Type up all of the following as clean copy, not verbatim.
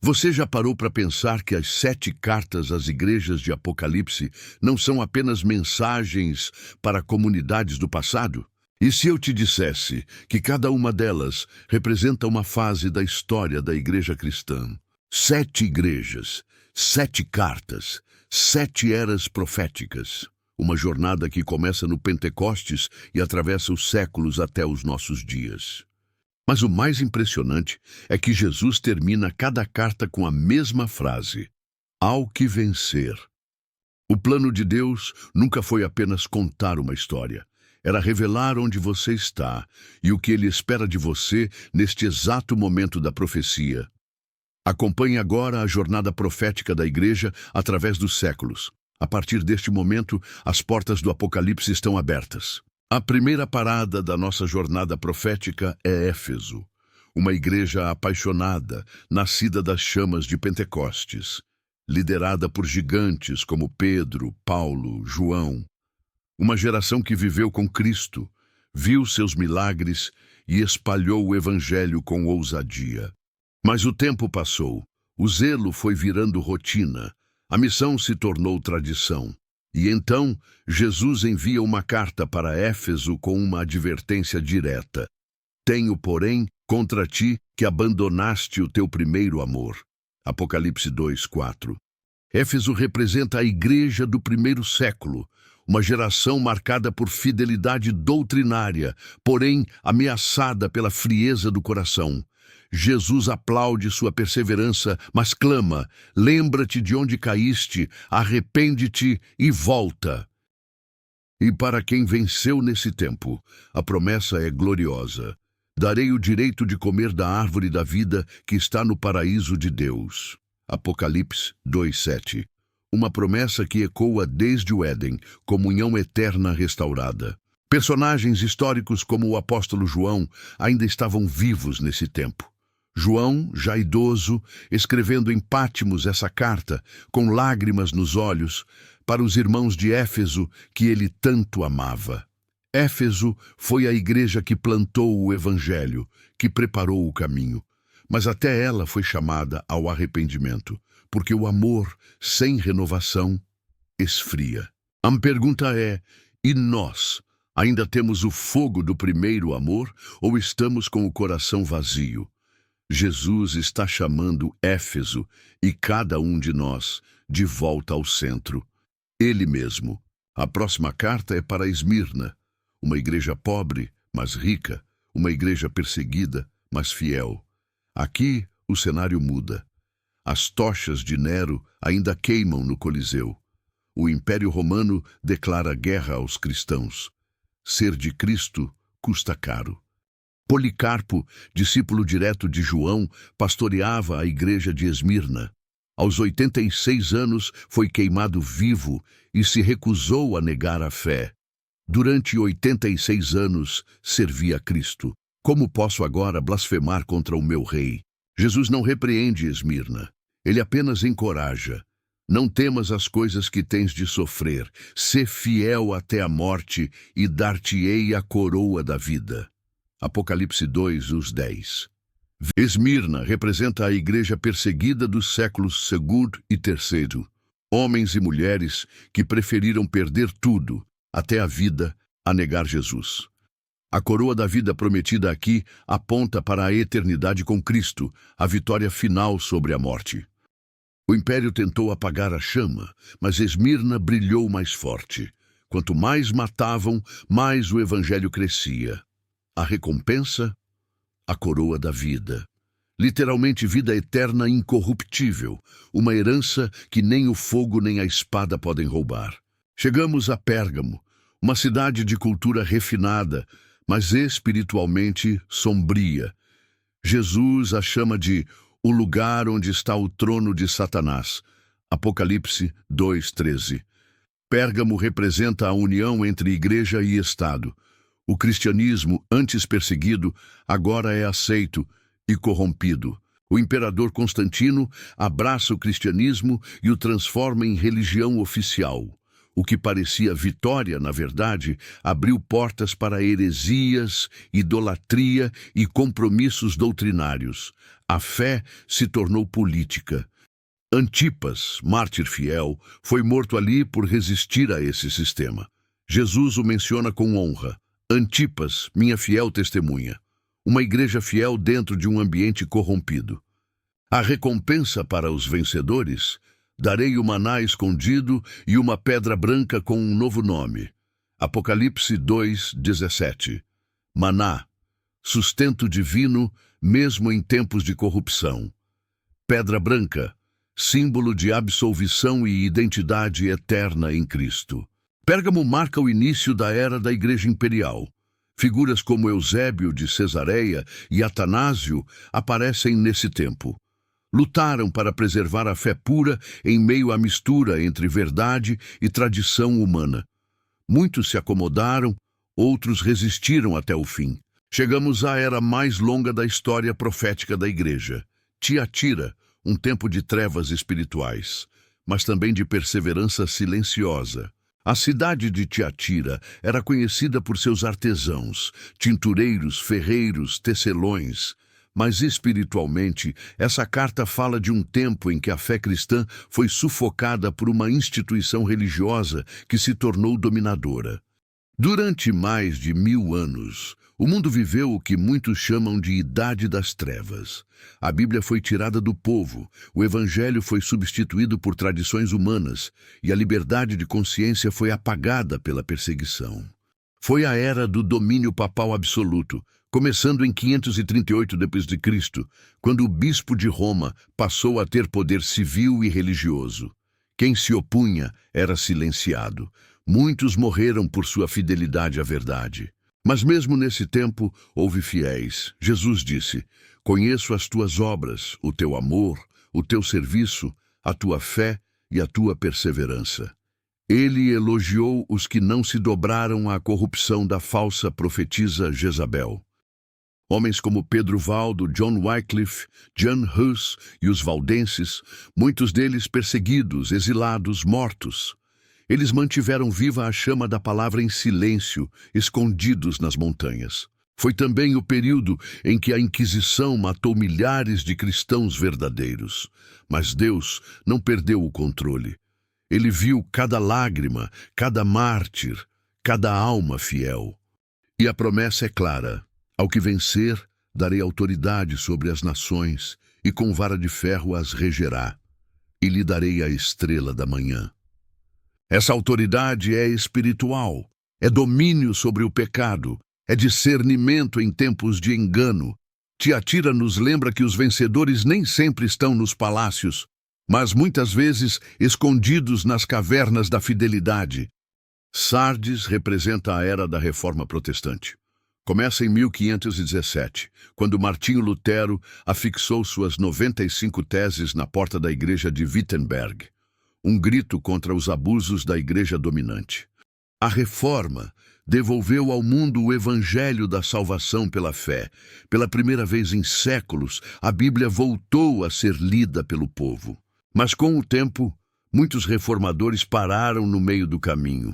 Você já parou para pensar que as 7 cartas às igrejas de Apocalipse não são apenas mensagens para comunidades do passado? E se eu te dissesse que cada uma delas representa uma fase da história da igreja cristã? 7 igrejas, 7 cartas, 7 eras proféticas. Uma jornada que começa no Pentecostes e atravessa os séculos até os nossos dias. Mas o mais impressionante é que Jesus termina cada carta com a mesma frase: ao que vencer. O plano de Deus nunca foi apenas contar uma história. Era revelar onde você está e o que Ele espera de você neste exato momento da profecia. Acompanhe agora a jornada profética da igreja através dos séculos. A partir deste momento, as portas do Apocalipse estão abertas. A primeira parada da nossa jornada profética é Éfeso, uma igreja apaixonada, nascida das chamas de Pentecostes, liderada por gigantes como Pedro, Paulo, João. Uma geração que viveu com Cristo, viu seus milagres e espalhou o Evangelho com ousadia. Mas o tempo passou, o zelo foi virando rotina, a missão se tornou tradição. E então, Jesus envia uma carta para Éfeso com uma advertência direta. Tenho, porém, contra ti que abandonaste o teu primeiro amor. Apocalipse 2:4. Éfeso representa a igreja do primeiro século, uma geração marcada por fidelidade doutrinária, porém ameaçada pela frieza do coração. Jesus aplaude sua perseverança, mas clama: lembra-te de onde caíste, arrepende-te e volta. E para quem venceu nesse tempo, a promessa é gloriosa. Darei o direito de comer da árvore da vida que está no paraíso de Deus. Apocalipse 2:7. Uma promessa que ecoa desde o Éden, comunhão eterna restaurada. Personagens históricos como o apóstolo João ainda estavam vivos nesse tempo. João, já idoso, escrevendo em Patmos essa carta, com lágrimas nos olhos, para os irmãos de Éfeso que ele tanto amava. Éfeso foi a igreja que plantou o Evangelho, que preparou o caminho, mas até ela foi chamada ao arrependimento, porque o amor, sem renovação, esfria. A pergunta é: e nós? Ainda temos o fogo do primeiro amor ou estamos com o coração vazio? Jesus está chamando Éfeso e cada um de nós de volta ao centro. Ele mesmo. A próxima carta é para Esmirna, uma igreja pobre, mas rica, uma igreja perseguida, mas fiel. Aqui o cenário muda. As tochas de Nero ainda queimam no Coliseu. O Império Romano declara guerra aos cristãos. Ser de Cristo custa caro. Policarpo, discípulo direto de João, pastoreava a igreja de Esmirna. Aos 86 anos foi queimado vivo e se recusou a negar a fé. Durante 86 anos servi a Cristo. Como posso agora blasfemar contra o meu rei? Jesus não repreende Esmirna. Ele apenas encoraja. Não temas as coisas que tens de sofrer. Sê fiel até a morte e dar-te-ei a coroa da vida. Apocalipse 2:10. Esmirna representa a igreja perseguida dos séculos II e III. Homens e mulheres que preferiram perder tudo, até a vida, a negar Jesus. A coroa da vida prometida aqui aponta para a eternidade com Cristo, a vitória final sobre a morte. O império tentou apagar a chama, mas Esmirna brilhou mais forte. Quanto mais matavam, mais o evangelho crescia. A recompensa? A coroa da vida. Literalmente vida eterna incorruptível, uma herança que nem o fogo nem a espada podem roubar. Chegamos a Pérgamo, uma cidade de cultura refinada, mas espiritualmente sombria. Jesus a chama de o lugar onde está o trono de Satanás. Apocalipse 2:13. Pérgamo representa a união entre igreja e Estado. O cristianismo, antes perseguido, agora é aceito e corrompido. O imperador Constantino abraça o cristianismo e o transforma em religião oficial. O que parecia vitória, na verdade, abriu portas para heresias, idolatria e compromissos doutrinários. A fé se tornou política. Antipas, mártir fiel, foi morto ali por resistir a esse sistema. Jesus o menciona com honra. Antipas, minha fiel testemunha. Uma igreja fiel dentro de um ambiente corrompido. A recompensa para os vencedores: darei o maná escondido e uma pedra branca com um novo nome. Apocalipse 2:17. Maná, sustento divino, mesmo em tempos de corrupção. Pedra branca, símbolo de absolvição e identidade eterna em Cristo. Pérgamo marca o início da era da Igreja Imperial. Figuras como Eusébio de Cesareia e Atanásio aparecem nesse tempo. Lutaram para preservar a fé pura em meio à mistura entre verdade e tradição humana. Muitos se acomodaram, outros resistiram até o fim. Chegamos à era mais longa da história profética da Igreja. Tiatira, um tempo de trevas espirituais, mas também de perseverança silenciosa. A cidade de Tiatira era conhecida por seus artesãos, tintureiros, ferreiros, tecelões. Mas espiritualmente, essa carta fala de um tempo em que a fé cristã foi sufocada por uma instituição religiosa que se tornou dominadora. Durante mais de 1000 anos, o mundo viveu o que muitos chamam de Idade das Trevas. A Bíblia foi tirada do povo, o Evangelho foi substituído por tradições humanas e a liberdade de consciência foi apagada pela perseguição. Foi a era do domínio papal absoluto, começando em 538 d.C., quando o bispo de Roma passou a ter poder civil e religioso. Quem se opunha era silenciado. Muitos morreram por sua fidelidade à verdade. Mas mesmo nesse tempo, houve fiéis. Jesus disse: conheço as tuas obras, o teu amor, o teu serviço, a tua fé e a tua perseverança. Ele elogiou os que não se dobraram à corrupção da falsa profetisa Jezabel. Homens como Pedro Valdo, John Wycliffe, John Hus e os valdenses, muitos deles perseguidos, exilados, mortos. Eles mantiveram viva a chama da palavra em silêncio, escondidos nas montanhas. Foi também o período em que a Inquisição matou milhares de cristãos verdadeiros. Mas Deus não perdeu o controle. Ele viu cada lágrima, cada mártir, cada alma fiel. E a promessa é clara: ao que vencer, darei autoridade sobre as nações, e com vara de ferro as regerá, e lhe darei a estrela da manhã. Essa autoridade é espiritual, é domínio sobre o pecado, é discernimento em tempos de engano. Tiatira nos lembra que os vencedores nem sempre estão nos palácios, mas muitas vezes escondidos nas cavernas da fidelidade. Sardes representa a era da Reforma Protestante. Começa em 1517, quando Martinho Lutero afixou suas 95 teses na porta da igreja de Wittenberg, um grito contra os abusos da igreja dominante. A Reforma devolveu ao mundo o evangelho da salvação pela fé. Pela primeira vez em séculos, a Bíblia voltou a ser lida pelo povo. Mas com o tempo, muitos reformadores pararam no meio do caminho.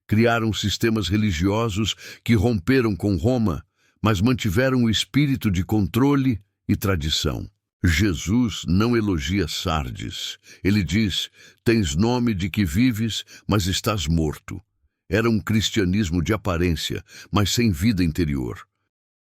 Criaram sistemas religiosos que romperam com Roma, mas mantiveram o espírito de controle e tradição. Jesus não elogia Sardes. Ele diz: tens nome de que vives, mas estás morto. Era um cristianismo de aparência, mas sem vida interior.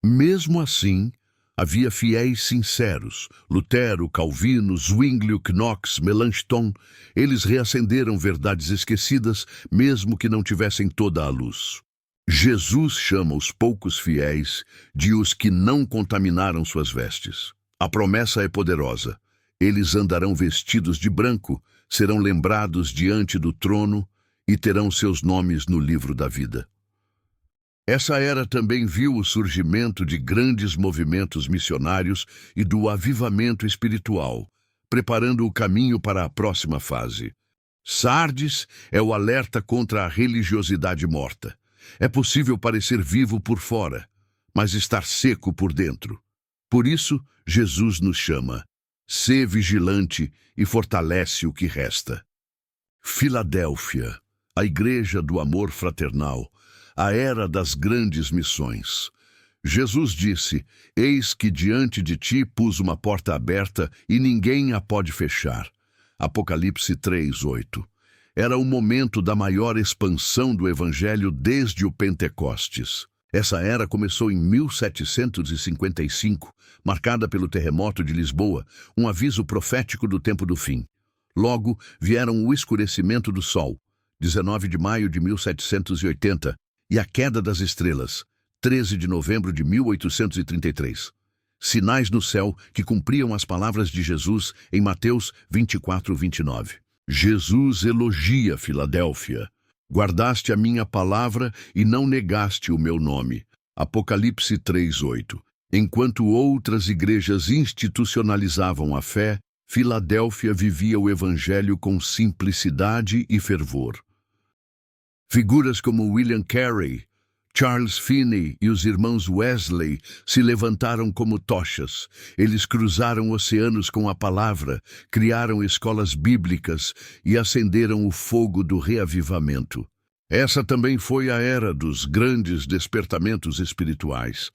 Mesmo assim, havia fiéis sinceros. Lutero, Calvino, Zwinglio, Knox, Melanchthon, eles reacenderam verdades esquecidas, mesmo que não tivessem toda a luz. Jesus chama os poucos fiéis de os que não contaminaram suas vestes. A promessa é poderosa. Eles andarão vestidos de branco, serão lembrados diante do trono e terão seus nomes no livro da vida. Essa era também viu o surgimento de grandes movimentos missionários e do avivamento espiritual, preparando o caminho para a próxima fase. Sardes é o alerta contra a religiosidade morta. É possível parecer vivo por fora, mas estar seco por dentro. Por isso, Jesus nos chama: sê vigilante e fortalece o que resta. Filadélfia, a igreja do amor fraternal, a era das grandes missões. Jesus disse: Eis que diante de ti pus uma porta aberta e ninguém a pode fechar. Apocalipse 3:8. Era o momento da maior expansão do Evangelho desde o Pentecostes. Essa era começou em 1755, marcada pelo terremoto de Lisboa, um aviso profético do tempo do fim. Logo, vieram o escurecimento do sol, 19 de maio de 1780, e a queda das estrelas, 13 de novembro de 1833. Sinais no céu que cumpriam as palavras de Jesus em Mateus 24:29. Jesus elogia Filadélfia. Guardaste a minha palavra e não negaste o meu nome. Apocalipse 3:8. Enquanto outras igrejas institucionalizavam a fé, Filadélfia vivia o evangelho com simplicidade e fervor. Figuras como William Carey, Charles Finney e os irmãos Wesley se levantaram como tochas. Eles cruzaram oceanos com a palavra, criaram escolas bíblicas e acenderam o fogo do reavivamento. Essa também foi a era dos grandes despertamentos espirituais.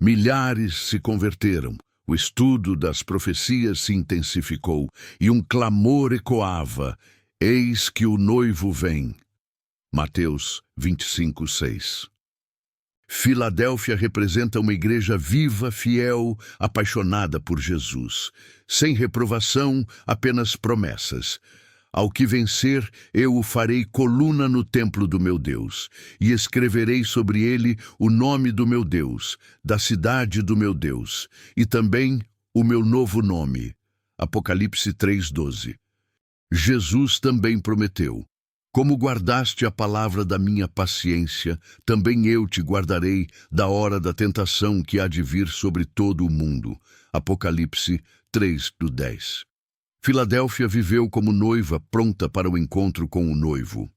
Milhares se converteram, o estudo das profecias se intensificou e um clamor ecoava: Eis que o noivo vem. Mateus 25:6. Filadélfia representa uma igreja viva, fiel, apaixonada por Jesus. Sem reprovação, apenas promessas. Ao que vencer, eu o farei coluna no templo do meu Deus, e escreverei sobre ele o nome do meu Deus, da cidade do meu Deus, e também o meu novo nome. Apocalipse 3:12. Jesus também prometeu: Como guardaste a palavra da minha paciência, também eu te guardarei da hora da tentação que há de vir sobre todo o mundo. Apocalipse 3:10. Filadélfia viveu como noiva pronta para o encontro com o noivo.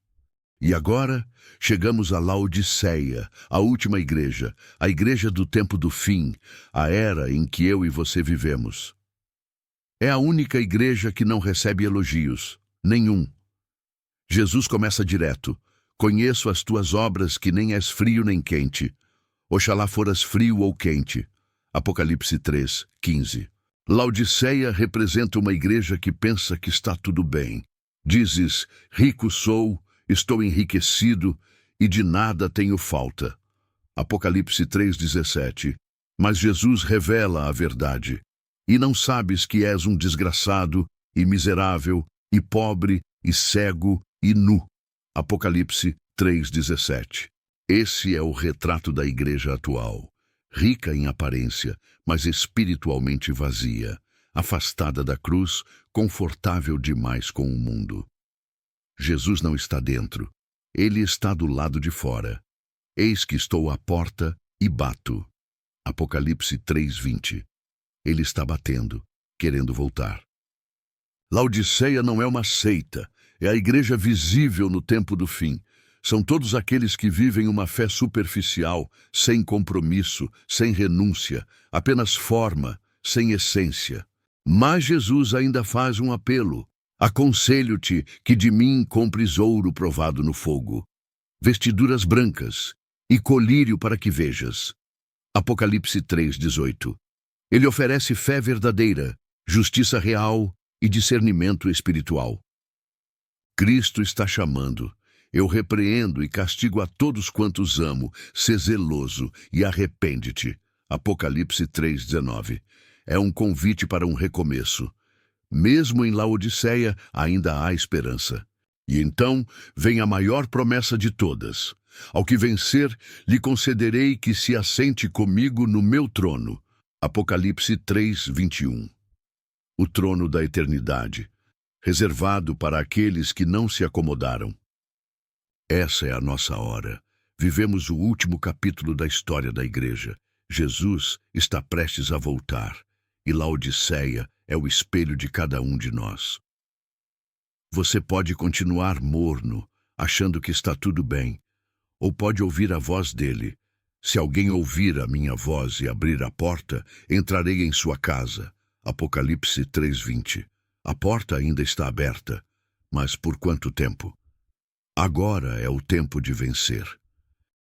E agora, chegamos a Laodiceia, a última igreja, a igreja do tempo do fim, a era em que eu e você vivemos. É a única igreja que não recebe elogios, nenhum. Jesus começa direto: Conheço as tuas obras, que nem és frio nem quente. Oxalá foras frio ou quente. Apocalipse 3:15. Laodiceia representa uma igreja que pensa que está tudo bem. Dizes: rico sou, estou enriquecido e de nada tenho falta. Apocalipse 3:17. Mas Jesus revela a verdade. E não sabes que és um desgraçado e miserável e pobre e cego e nu. Apocalipse 3:17. Esse é o retrato da igreja atual. Rica em aparência, mas espiritualmente vazia, afastada da cruz, confortável demais com o mundo. Jesus não está dentro, ele está do lado de fora. Eis que estou à porta e bato. Apocalipse 3:20. Ele está batendo, querendo voltar. Laodiceia não é uma seita, é a igreja visível no tempo do fim. São todos aqueles que vivem uma fé superficial, sem compromisso, sem renúncia, apenas forma, sem essência. Mas Jesus ainda faz um apelo: Aconselho-te que de mim compres ouro provado no fogo, vestiduras brancas e colírio para que vejas. Apocalipse 3:18. Ele oferece fé verdadeira, justiça real e discernimento espiritual. Cristo está chamando. Eu repreendo e castigo a todos quantos amo. Sê zeloso e arrepende-te. Apocalipse 3:19. É um convite para um recomeço. Mesmo em Laodiceia, ainda há esperança. E então vem a maior promessa de todas: Ao que vencer, lhe concederei que se assente comigo no meu trono. Apocalipse 3:21. O trono da eternidade, reservado para aqueles que não se acomodaram. Essa é a nossa hora. Vivemos o último capítulo da história da igreja. Jesus está prestes a voltar, e Laodiceia é o espelho de cada um de nós. Você pode continuar morno, achando que está tudo bem, ou pode ouvir a voz dele: Se alguém ouvir a minha voz e abrir a porta, entrarei em sua casa. Apocalipse 3:20. A porta ainda está aberta, mas por quanto tempo? Agora é o tempo de vencer.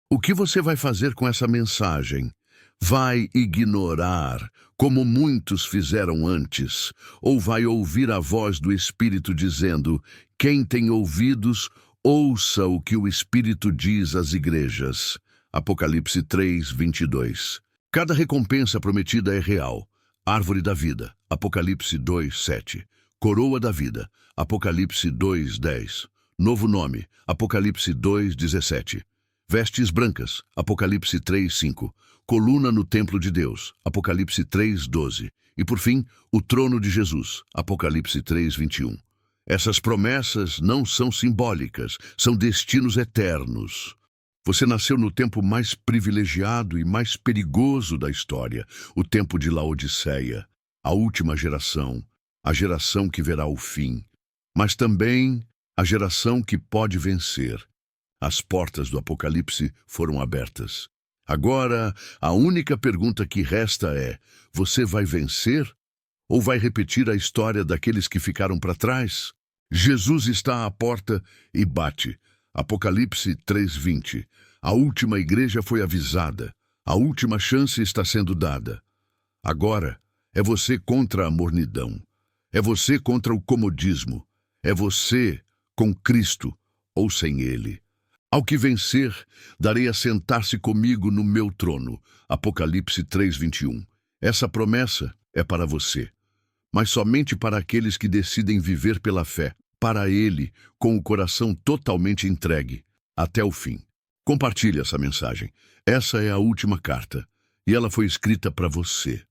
O que você vai fazer com essa mensagem? Vai ignorar, como muitos fizeram antes, ou vai ouvir a voz do Espírito dizendo: quem tem ouvidos, ouça o que o Espírito diz às igrejas. Apocalipse 3, 22. Cada recompensa prometida é real. Árvore da vida, Apocalipse 2, 7. Coroa da vida, Apocalipse 2, 10. Novo nome, Apocalipse 2, 17. Vestes brancas, Apocalipse 3, 5. Coluna no templo de Deus, Apocalipse 3, 12. E por fim, o trono de Jesus, Apocalipse 3, 21. Essas promessas não são simbólicas, são destinos eternos. Você nasceu no tempo mais privilegiado e mais perigoso da história, o tempo de Laodiceia, a última geração, a geração que verá o fim, mas também a geração que pode vencer. As portas do Apocalipse foram abertas. Agora, a única pergunta que resta é: você vai vencer? Ou vai repetir a história daqueles que ficaram para trás? Jesus está à porta e bate. Apocalipse 3:20. A última igreja foi avisada. A última chance está sendo dada. Agora, é você contra a mornidão. É você contra o comodismo. É você com Cristo ou sem Ele. Ao que vencer, darei a sentar-se comigo no meu trono. Apocalipse 3:21. Essa promessa é para você, mas somente para aqueles que decidem viver pela fé, para Ele, com o coração totalmente entregue, até o fim. Compartilhe essa mensagem. Essa é a última carta, e ela foi escrita para você.